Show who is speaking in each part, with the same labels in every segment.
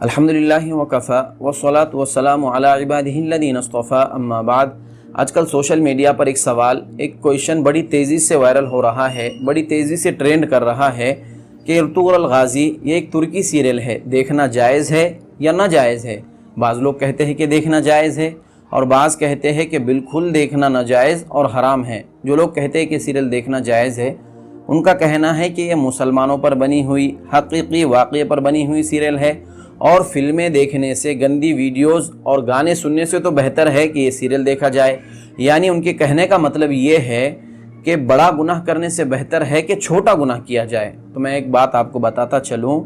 Speaker 1: الحمدللہ وکفا والصلاۃ والسلام علی عبادہ الذین اصطفیٰ اما بعد۔ آج کل سوشل میڈیا پر ایک سوال، ایک کویشچن بڑی تیزی سے وائرل ہو رہا ہے، بڑی تیزی سے ٹرینڈ کر رہا ہے کہ ارطغرل الغازی یہ ایک ترکی سیریل ہے، دیکھنا جائز ہے یا ناجائز ہے؟ بعض لوگ کہتے ہیں کہ دیکھنا جائز ہے اور بعض کہتے ہیں کہ بالکل دیکھنا ناجائز اور حرام ہے۔ جو لوگ کہتے ہیں کہ سیریل دیکھنا جائز ہے، ان کا کہنا ہے کہ یہ مسلمانوں پر بنی ہوئی حقیقی واقعے پر بنی ہوئی سیریل ہے اور فلمیں دیکھنے سے، گندی ویڈیوز اور گانے سننے سے تو بہتر ہے کہ یہ سیریل دیکھا جائے۔ یعنی ان کے کہنے کا مطلب یہ ہے کہ بڑا گناہ کرنے سے بہتر ہے کہ چھوٹا گناہ کیا جائے۔ تو میں ایک بات آپ کو بتاتا چلوں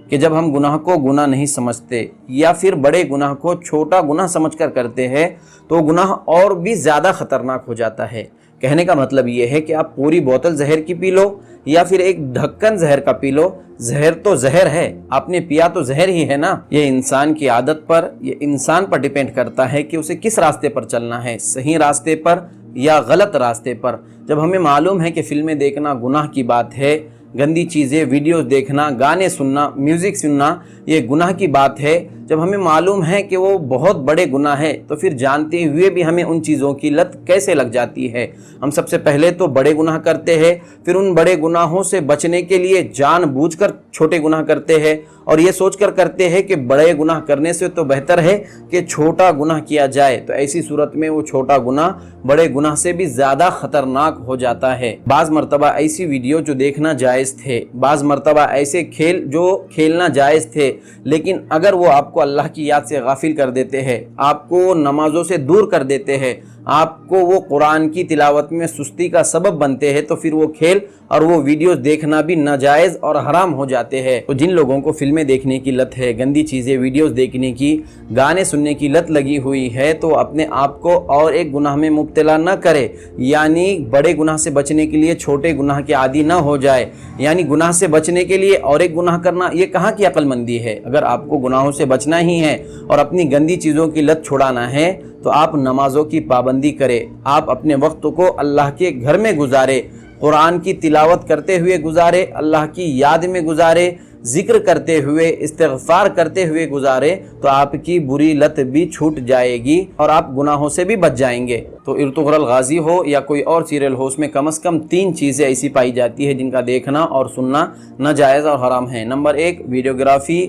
Speaker 1: کہ جب ہم گناہ کو گناہ نہیں سمجھتے یا پھر بڑے گناہ کو چھوٹا گناہ سمجھ کر کرتے ہیں تو گناہ اور بھی زیادہ خطرناک ہو جاتا ہے۔ کہنے کا مطلب یہ ہے کہ آپ پوری بوتل زہر کی پی لو یا پھر ایک ڈھکن زہر کا پی لو، زہر تو زہر ہے، آپ نے پیا تو زہر ہی ہے نا۔ یہ انسان کی عادت پر، یہ انسان پر ڈیپینڈ کرتا ہے کہ اسے کس راستے پر چلنا ہے، صحیح راستے پر یا غلط راستے پر۔ جب ہمیں معلوم ہے کہ فلمیں دیکھنا گناہ کی بات ہے، گندی چیزیں، ویڈیوز دیکھنا، گانے سننا، میوزک سننا یہ گناہ کی بات ہے، جب ہمیں معلوم ہے کہ وہ بہت بڑے گناہ ہے تو پھر جانتے ہوئے بھی ہمیں ان چیزوں کی لت کیسے لگ جاتی ہے؟ ہم سب سے پہلے تو بڑے گناہ کرتے ہیں، پھر ان بڑے گناہوں سے بچنے کے لیے جان بوجھ کر چھوٹے گناہ کرتے ہیں اور یہ سوچ کر کرتے ہیں کہ بڑے گناہ کرنے سے تو بہتر ہے کہ چھوٹا گناہ کیا جائے۔ تو ایسی صورت میں وہ چھوٹا گناہ بڑے گناہ سے بھی زیادہ خطرناک ہو جاتا ہے۔ بعض مرتبہ ایسی ویڈیو جو دیکھنا جائز تھے، بعض مرتبہ ایسے کھیل جو کھیلنا جائز تھے، لیکن اگر وہ آپ کو اللہ کی یاد سے غافل کر دیتے ہیں، آپ کو نمازوں سے دور کر دیتے ہیں، آپ کو وہ قرآن کی تلاوت میں سستی کا سبب بنتے ہیں، تو پھر وہ کھیل اور وہ ویڈیوز دیکھنا بھی ناجائز اور حرام ہو جاتے ہیں۔ تو جن لوگوں کو فلمیں دیکھنے کی لت ہے، گندی چیزیں، ویڈیوز دیکھنے کی، گانے سننے کی لت لگی ہوئی ہے، تو اپنے آپ کو اور ایک گناہ میں مبتلا نہ کرے، یعنی بڑے گناہ سے بچنے کے لیے چھوٹے گناہ کے عادی نہ ہو جائے۔ یعنی گناہ سے بچنے کے لیے اور ایک گناہ کرنا، یہ کہاں کی عقل مندی ہے؟ اگر آپ کو گناہوں سے بچنا ہی ہے اور اپنی گندی چیزوں کی لت چھڑانا ہے تو آپ نمازوں کی پابندی کرے، آپ اپنے وقت کو اللہ کے گھر میں گزارے، قرآن کی تلاوت کرتے ہوئے گزارے، اللہ کی یاد میں گزارے، ذکر کرتے ہوئے، استغفار کرتے ہوئے گزارے، تو آپ کی بری لت بھی چھوٹ جائے گی اور آپ گناہوں سے بھی بچ جائیں گے۔ تو ارطغرل الغازی ہو یا کوئی اور سیریل ہو، اس میں کم از کم 3 چیزیں ایسی پائی جاتی ہے جن کا دیکھنا اور سننا ناجائز اور حرام ہے۔ نمبر 1 ویڈیوگرافی،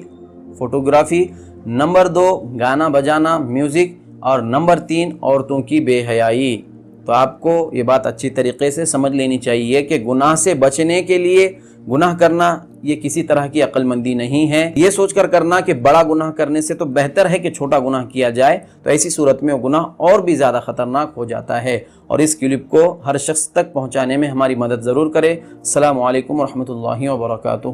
Speaker 1: فوٹوگرافی، نمبر 2 گانا بجانا، میوزک، اور نمبر 3 عورتوں کی بے حیائی۔ تو آپ کو یہ بات اچھی طریقے سے سمجھ لینی چاہیے کہ گناہ سے بچنے کے لیے گناہ کرنا یہ کسی طرح کی عقل مندی نہیں ہے۔ یہ سوچ کر کرنا کہ بڑا گناہ کرنے سے تو بہتر ہے کہ چھوٹا گناہ کیا جائے، تو ایسی صورت میں وہ گناہ اور بھی زیادہ خطرناک ہو جاتا ہے۔ اور اس کلپ کو ہر شخص تک پہنچانے میں ہماری مدد ضرور کرے۔ السلام علیکم ورحمۃ اللہ وبرکاتہ۔